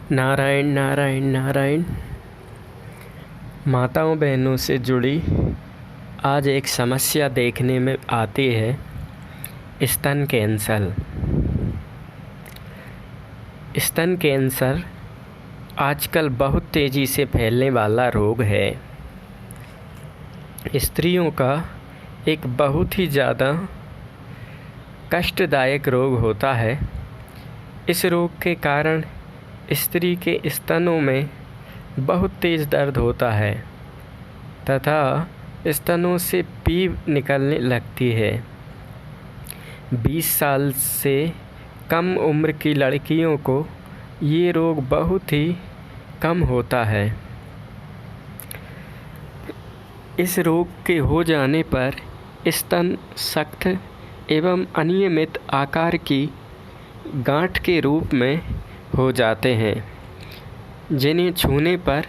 नारायण नारायण नारायण। माताओं बहनों से जुड़ी आज एक समस्या देखने में आती है, स्तन कैंसर। स्तन कैंसर आजकल बहुत तेज़ी से फैलने वाला रोग है। स्त्रियों का एक बहुत ही ज़्यादा कष्टदायक रोग होता है। इस रोग के कारण स्त्री के स्तनों में बहुत तेज़ दर्द होता है तथा स्तनों से पीप निकलने लगती है। 20 साल से कम उम्र की लड़कियों को ये रोग बहुत ही कम होता है। इस रोग के हो जाने पर स्तन सख्त एवं अनियमित आकार की गांठ के रूप में हो जाते हैं, जिन्हें छूने पर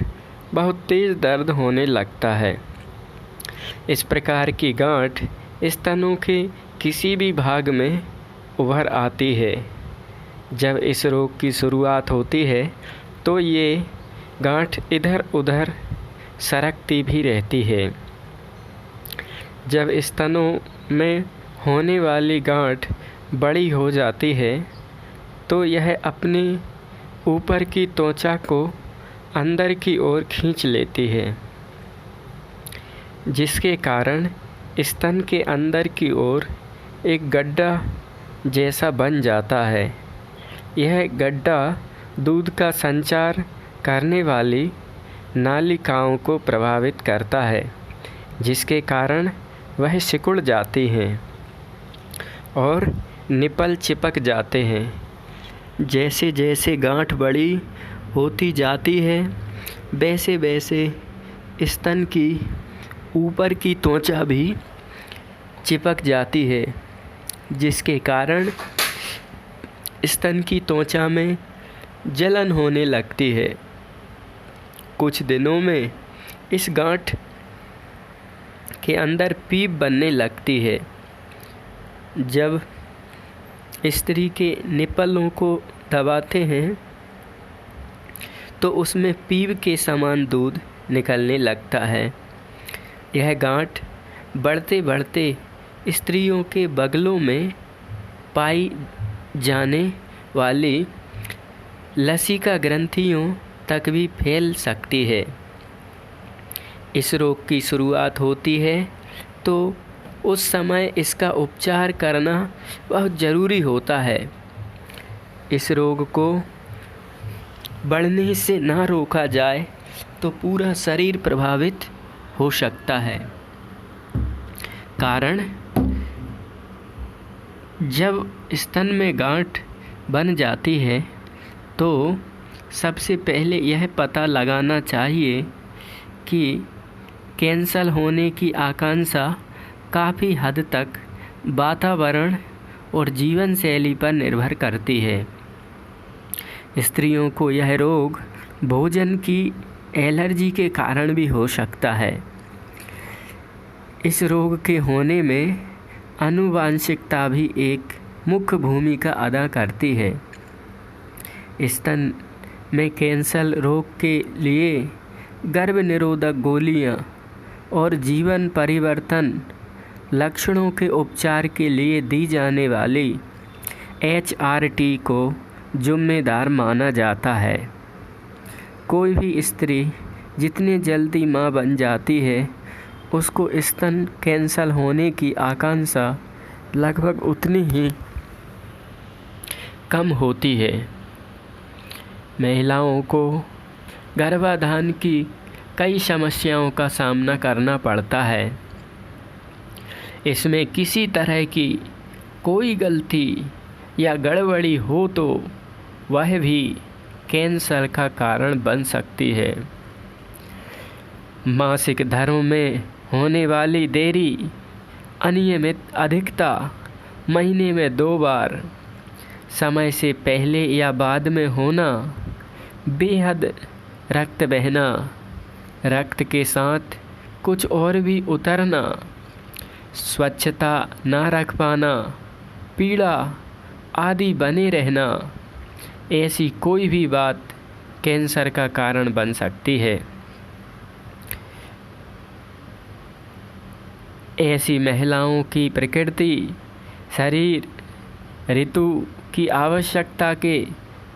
बहुत तेज़ दर्द होने लगता है। इस प्रकार की गांठ स्तनों के किसी भी भाग में उभर आती है। जब इस रोग की शुरुआत होती है तो ये गांठ इधर उधर सरकती भी रहती है। जब स्तनों में होने वाली गांठ बड़ी हो जाती है तो यह अपने ऊपर की त्वचा को अंदर की ओर खींच लेती है, जिसके कारण स्तन के अंदर की ओर एक गड्ढा जैसा बन जाता है। यह गड्ढा दूध का संचार करने वाली नालिकाओं को प्रभावित करता है, जिसके कारण वह सिकुड़ जाती हैं और निपल चिपक जाते हैं। जैसे जैसे गांठ बड़ी होती जाती है वैसे वैसे स्तन की ऊपर की त्वचा भी चिपक जाती है, जिसके कारण स्तन की त्वचा में जलन होने लगती है। कुछ दिनों में इस गांठ के अंदर पीप बनने लगती है। जब स्त्री के निपलों को दबाते हैं तो उसमें पीप के समान दूध निकलने लगता है। यह गांठ बढ़ते बढ़ते स्त्रियों के बगलों में पाई जाने वाली लसिका ग्रंथियों तक भी फैल सकती है। इस रोग की शुरुआत होती है तो उस समय इसका उपचार करना बहुत ज़रूरी होता है। इस रोग को बढ़ने से ना रोका जाए तो पूरा शरीर प्रभावित हो सकता है। कारण जब स्तन में गांठ बन जाती है तो सबसे पहले यह पता लगाना चाहिए कि कैंसर होने की आशंका काफ़ी हद तक वातावरण और जीवन शैली पर निर्भर करती है। स्त्रियों को यह रोग भोजन की एलर्जी के कारण भी हो सकता है। इस रोग के होने में आनुवांशिकता भी एक मुख्य भूमिका अदा करती है। स्तन में कैंसर रोग के लिए गर्भ निरोधक गोलियां और जीवन परिवर्तन लक्षणों के उपचार के लिए दी जाने वाली HRT को जिम्मेदार माना जाता है। कोई भी स्त्री जितनी जल्दी मां बन जाती है उसको स्तन कैंसर होने की आशंका लगभग उतनी ही कम होती है। महिलाओं को गर्भाधान की कई समस्याओं का सामना करना पड़ता है। इसमें किसी तरह की कोई गलती या गड़बड़ी हो तो वह भी कैंसर का कारण बन सकती है। मासिक धर्म में होने वाली देरी, अनियमित अधिकता, महीने में 2 बार, समय से पहले या बाद में होना, बेहद रक्त बहना, रक्त के साथ कुछ और भी उतरना, स्वच्छता ना रख पाना, पीड़ा आदि बने रहना, ऐसी कोई भी बात कैंसर का कारण बन सकती है। ऐसी महिलाओं की प्रकृति, शरीर, ऋतु की आवश्यकता के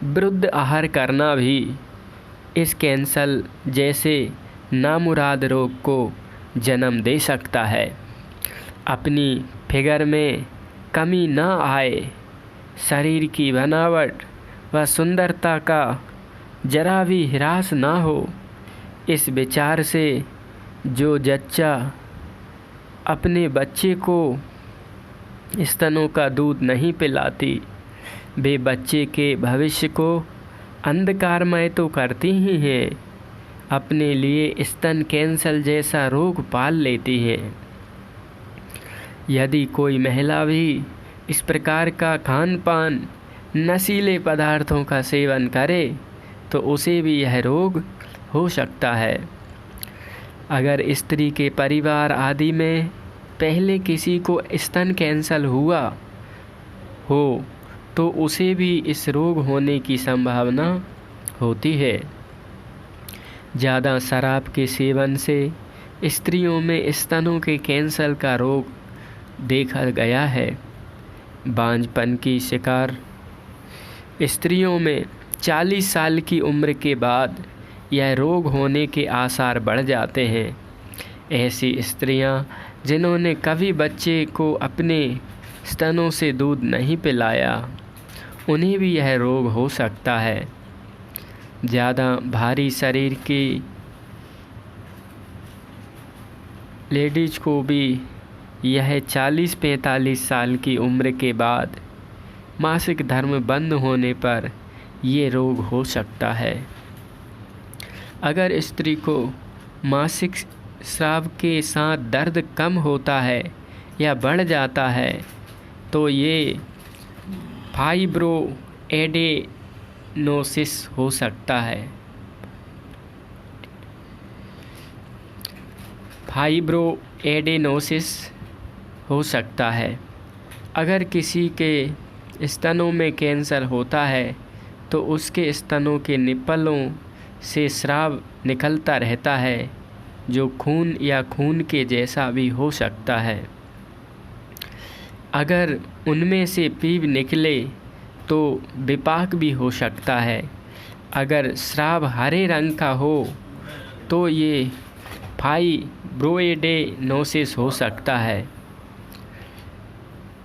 विरुद्ध आहार करना भी इस कैंसर जैसे नामुराद रोग को जन्म दे सकता है। अपनी फिगर में कमी न आए, शरीर की बनावट व सुंदरता का जरा भी ह्रास ना हो, इस विचार से जो जच्चा अपने बच्चे को स्तनों का दूध नहीं पिलाती, वे बच्चे के भविष्य को अंधकारमय तो करती ही हैं, अपने लिए स्तन कैंसर जैसा रोग पाल लेती हैं। यदि कोई महिला भी इस प्रकार का खान पान, नशीले पदार्थों का सेवन करे तो उसे भी यह रोग हो सकता है। अगर स्त्री के परिवार आदि में पहले किसी को स्तन कैंसर हुआ हो तो उसे भी इस रोग होने की संभावना होती है। ज़्यादा शराब के सेवन से स्त्रियों में स्तनों के कैंसर का रोग देखा गया है। बांझपन की शिकार स्त्रियों में 40 साल की उम्र के बाद यह रोग होने के आसार बढ़ जाते हैं। ऐसी स्त्रियां जिन्होंने कभी बच्चे को अपने स्तनों से दूध नहीं पिलाया, उन्हें भी यह रोग हो सकता है। ज़्यादा भारी शरीर की लेडीज को भी यह 40-45 साल की उम्र के बाद मासिक धर्म बंद होने पर ये रोग हो सकता है। अगर स्त्री को मासिक स्राव के साथ दर्द कम होता है या बढ़ जाता है तो ये फाइब्रोएडेनोसिस हो सकता है। फाइब्रोएडेनोसिस हो सकता है। अगर किसी के स्तनों में कैंसर होता है तो उसके स्तनों के निप्पलों से स्राव निकलता रहता है, जो खून या खून के जैसा भी हो सकता है। अगर उनमें से पीप निकले तो विपाक भी हो सकता है। अगर स्राव हरे रंग का हो तो ये फाइब्रोएडेनोसिस हो सकता है।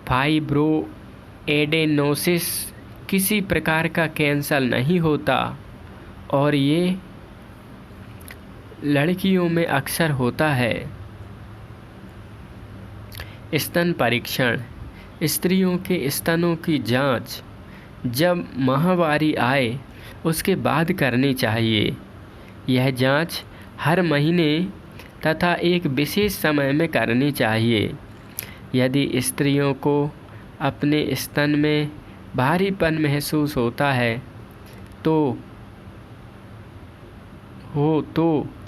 फाइब्रोएडेनोसिस किसी प्रकार का कैंसर नहीं होता और ये लड़कियों में अक्सर होता है। स्तन परीक्षण। स्त्रियों के स्तनों की जांच जब माहवारी आए उसके बाद करनी चाहिए। यह जांच हर महीने तथा एक विशेष समय में करनी चाहिए। यदि स्त्रियों को अपने स्तन में भारीपन महसूस होता है तो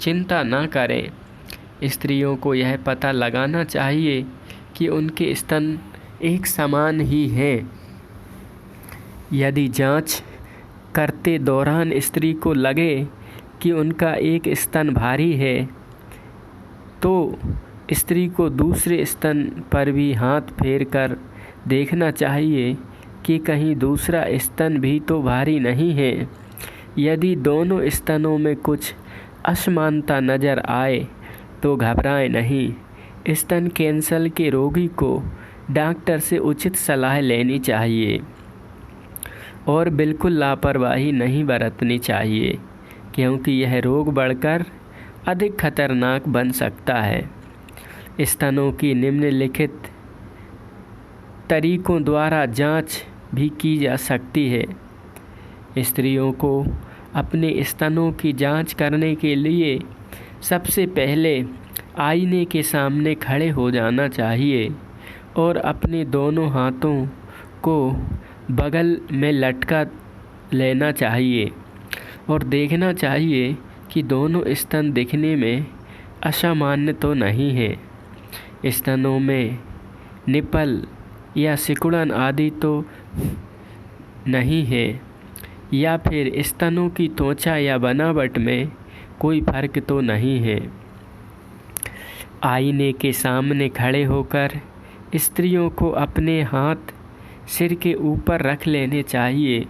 चिंता न करें। स्त्रियों को यह पता लगाना चाहिए कि उनके स्तन एक समान ही हैं। यदि जांच करते दौरान स्त्री को लगे कि उनका एक स्तन भारी है तो स्त्री को दूसरे स्तन पर भी हाथ फेर कर देखना चाहिए कि कहीं दूसरा स्तन भी तो भारी नहीं है। यदि दोनों स्तनों में कुछ असमानता नज़र आए तो घबराएं नहीं। स्तन कैंसर के रोगी को डॉक्टर से उचित सलाह लेनी चाहिए और बिल्कुल लापरवाही नहीं बरतनी चाहिए, क्योंकि यह रोग बढ़कर अधिक खतरनाक बन सकता है। स्तनों की निम्नलिखित तरीकों द्वारा जांच भी की जा सकती है। स्त्रियों को अपने स्तनों की जांच करने के लिए सबसे पहले आईने के सामने खड़े हो जाना चाहिए और अपने दोनों हाथों को बगल में लटका लेना चाहिए और देखना चाहिए कि दोनों स्तन दिखने में असामान्य तो नहीं है। स्तनों में निपल या सिकुड़न आदि तो नहीं है। या फिर स्तनों की त्वचा या बनावट में कोई फर्क तो नहीं है। आईने के सामने खड़े होकर स्त्रियों को अपने हाथ सिर के ऊपर रख लेने चाहिए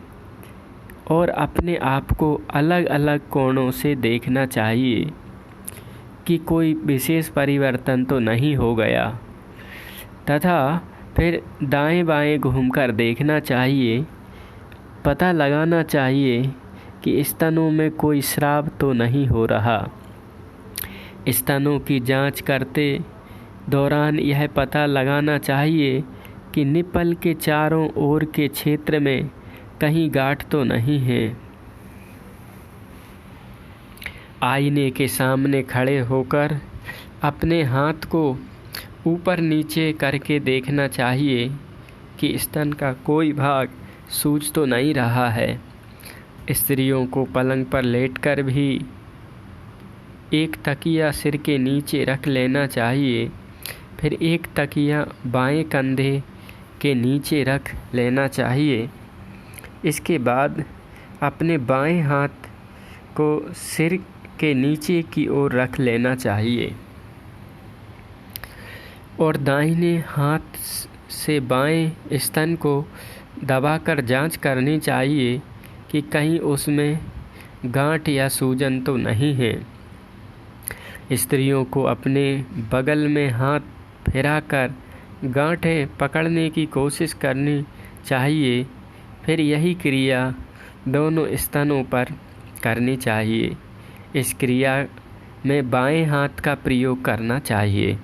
और अपने आप को अलग अलग कोणों से देखना चाहिए कि कोई विशेष परिवर्तन तो नहीं हो गया, तथा फिर दाएं बाएं घूमकर देखना चाहिए। पता लगाना चाहिए कि स्तनों में कोई स्राव तो नहीं हो रहा। स्तनों की जांच करते दौरान यह पता लगाना चाहिए कि निप्पल के चारों ओर के क्षेत्र में कहीं गांठ तो नहीं है। आईने के सामने खड़े होकर अपने हाथ को ऊपर नीचे करके देखना चाहिए कि स्तन का कोई भाग सूज तो नहीं रहा है। स्त्रियों को पलंग पर लेटकर भी एक तकिया सिर के नीचे रख लेना चाहिए, फिर एक तकिया बाएं कंधे के नीचे रख लेना चाहिए। इसके बाद अपने बाएं हाथ को सिर के नीचे की ओर रख लेना चाहिए और दाहिने हाथ से बाएं स्तन को दबाकर जांच करनी चाहिए कि कहीं उसमें गांठ या सूजन तो नहीं है। स्त्रियों को अपने बगल में हाथ फिराकर गांठें पकड़ने की कोशिश करनी चाहिए, फिर यही क्रिया दोनों स्तनों पर करनी चाहिए। इस क्रिया में बाएं हाथ का प्रयोग करना चाहिए।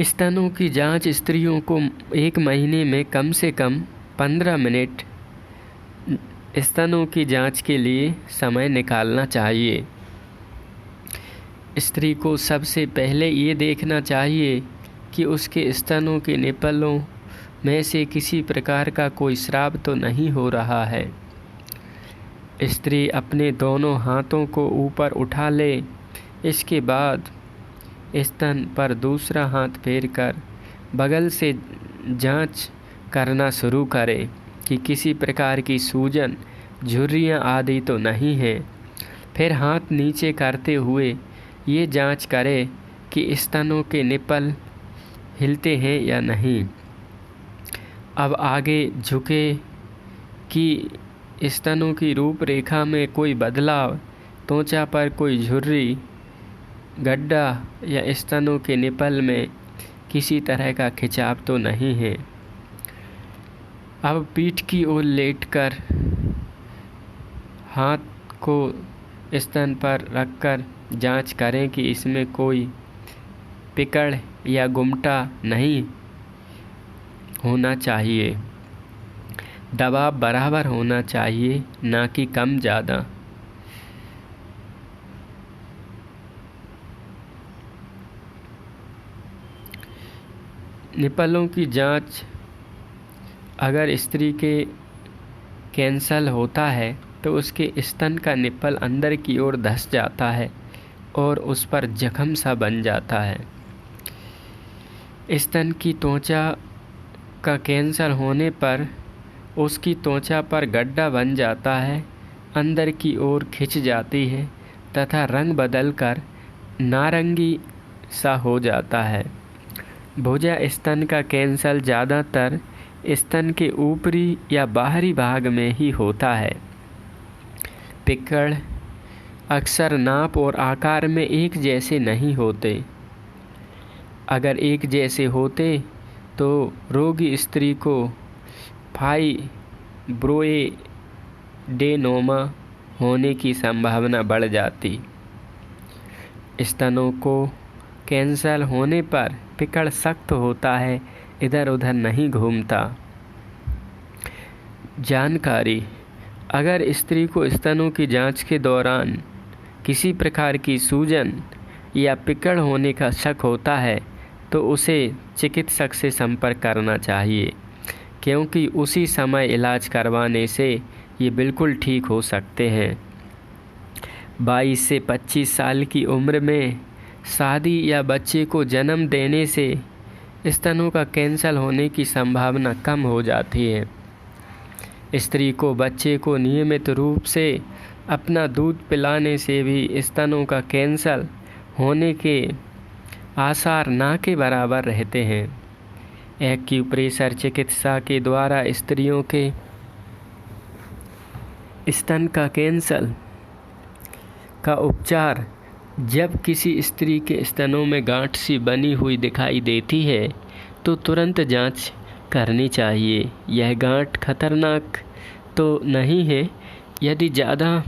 स्तनों की जांच स्त्रियों को 1 महीने में कम से कम 15 मिनट स्तनों की जांच के लिए समय निकालना चाहिए। स्त्री को सबसे पहले ये देखना चाहिए कि उसके स्तनों के निप्पलों में से किसी प्रकार का कोई स्राव तो नहीं हो रहा है। स्त्री अपने दोनों हाथों को ऊपर उठा ले। इसके बाद स्तन पर दूसरा हाथ फेरकर बगल से जांच करना शुरू करे कि किसी प्रकार की सूजन, झुर्रियाँ आदि तो नहीं है। फिर हाथ नीचे करते हुए ये जांच करें कि स्तनों के निप्पल हिलते हैं या नहीं। अब आगे झुके कि स्तनों की रूपरेखा में कोई बदलाव, त्वचा पर कोई झुर्री, गड्ढा या स्तनों के निप्पल में किसी तरह का खिंचाव तो नहीं है। अब पीठ की ओर लेटकर हाथ को स्तन पर रखकर जांच करें कि इसमें कोई पिकड़ या गुमटा नहीं होना चाहिए। दबाव बराबर होना चाहिए, ना कि कम ज़्यादा। निप्पलों की जांच अगर स्त्री के कैंसल होता है तो उसके स्तन का निप्पल अंदर की ओर धंस जाता है और उस पर जख्म सा बन जाता है। स्तन की त्वचा का कैंसर होने पर उसकी त्वचा पर गड्ढा बन जाता है, अंदर की ओर खिंच जाती है तथा रंग बदलकर नारंगी सा हो जाता है। भुजा स्तन का कैंसर ज़्यादातर स्तन के ऊपरी या बाहरी भाग में ही होता है। पिक्कड़ अक्सर नाप और आकार में एक जैसे नहीं होते। अगर एक जैसे होते तो रोगी स्त्री को फाइब्रोएडेनोमा होने की संभावना बढ़ जाती। स्तनों को कैंसर होने पर पिक्कड़ सख्त होता है, इधर उधर नहीं घूमता। जानकारी: अगर स्त्री को स्तनों की जांच के दौरान किसी प्रकार की सूजन या पिक्कड़ होने का शक होता है तो उसे चिकित्सक से संपर्क करना चाहिए, क्योंकि उसी समय इलाज करवाने से ये बिल्कुल ठीक हो सकते हैं। 22 से 25 साल की उम्र में शादी या बच्चे को जन्म देने से स्तनों का कैंसर होने की संभावना कम हो जाती है। स्त्री को बच्चे को नियमित रूप से अपना दूध पिलाने से भी स्तनों का कैंसर होने के आसार ना के बराबर रहते हैं। एक्यूप्रेशर चिकित्सा के द्वारा स्त्रियों के स्तन का कैंसर का उपचार। जब किसी स्त्री के स्तनों में गांठ सी बनी हुई दिखाई देती है तो तुरंत जांच करनी चाहिए। यह गांठ खतरनाक तो नहीं है, यदि ज़्यादा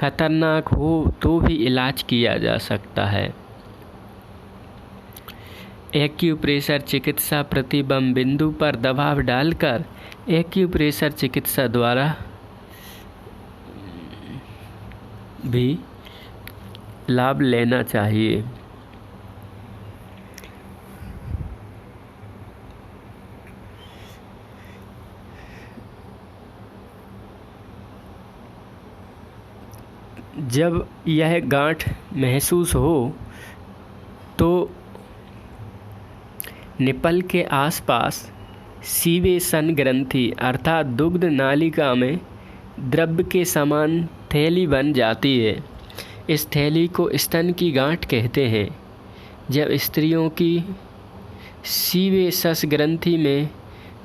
खतरनाक हो तो भी इलाज किया जा सकता है। एक्यूप्रेशर चिकित्सा प्रतिबंध बिंदु पर दबाव डालकर एक्यूप्रेशर चिकित्सा द्वारा भी लाभ लेना चाहिए। जब यह गांठ महसूस हो तो निपल के आसपास सीवे सन ग्रंथि अर्थात दुग्ध नालिका में द्रव्य के समान थैली बन जाती है। इस थैली को स्तन की गांठ कहते हैं। जब स्त्रियों की सीवे सस ग्रंथि में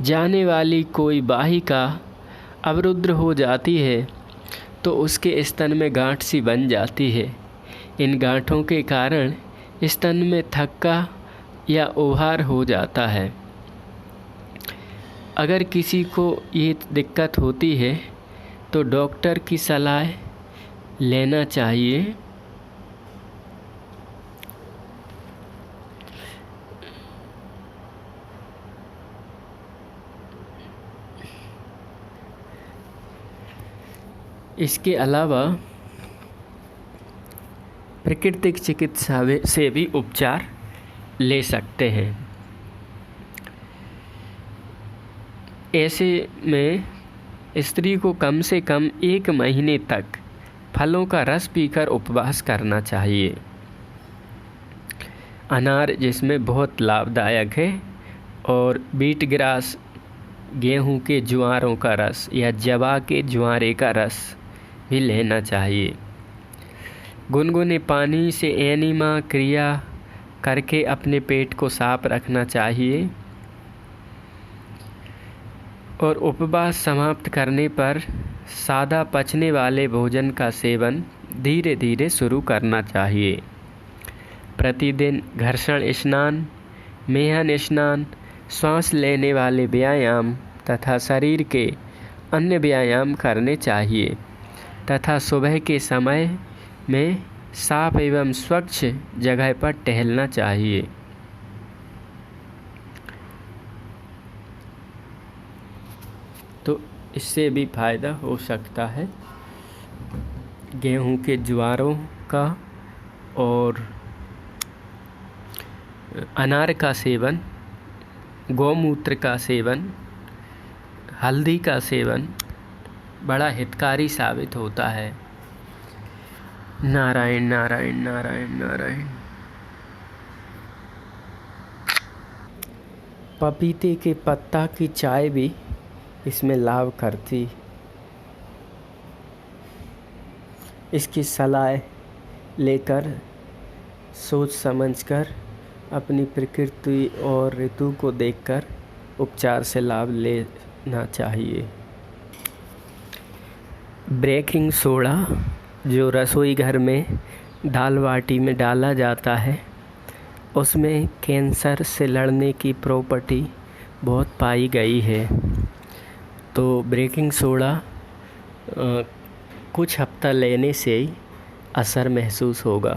जाने वाली कोई वाहिका अवरुद्ध हो जाती है तो उसके स्तन में गांठ सी बन जाती है। इन गांठों के कारण स्तन में थक्का या ओहार हो जाता है। अगर किसी को ये दिक्कत होती है तो डॉक्टर की सलाह लेना चाहिए। इसके अलावा प्राकृतिक चिकित्सा से भी उपचार ले सकते हैं। ऐसे में स्त्री को कम से कम 1 महीने तक फलों का रस पीकर उपवास करना चाहिए। अनार जिसमें बहुत लाभदायक है, और बीट ग्रास, गेहूं के ज्वारों का रस या जवा के ज्वारे का रस भी लेना चाहिए। गुनगुने पानी से एनिमा क्रिया करके अपने पेट को साफ रखना चाहिए, और उपवास समाप्त करने पर सादा पचने वाले भोजन का सेवन धीरे धीरे शुरू करना चाहिए। प्रतिदिन घर्षण स्नान, मेहन स्नान, सांस लेने वाले व्यायाम तथा शरीर के अन्य व्यायाम करने चाहिए तथा सुबह के समय में साफ एवं स्वच्छ जगह पर टहलना चाहिए। तो इससे भी फ़ायदा हो सकता है। गेहूं के ज्वारों का और अनार का सेवन, गौमूत्र का सेवन, हल्दी का सेवन बड़ा हितकारी साबित होता है। नारायण नारायण नारायण नारायण। पपीते के पत्ता की चाय भी इसमें लाभ करती। इसकी सलाह लेकर सोच समझकर अपनी प्रकृति और ऋतु को देखकर उपचार से लाभ लेना चाहिए। बेकिंग सोडा जो रसोई घर में दाल बाटी में डाला जाता है, उसमें कैंसर से लड़ने की प्रॉपर्टी बहुत पाई गई है। तो बेकिंग सोडा कुछ हफ्ता लेने से ही असर महसूस होगा।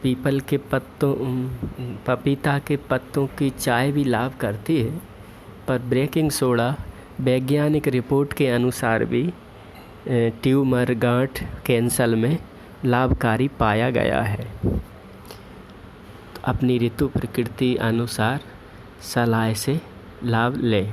पीपल के पत्तों, पपीता के पत्तों की चाय भी लाभ करती है, पर बेकिंग सोडा वैज्ञानिक रिपोर्ट के अनुसार भी ट्यूमर, गांठ, कैंसर में लाभकारी पाया गया है। तो अपनी ऋतु प्रकृति अनुसार सलाह से लाभ लें।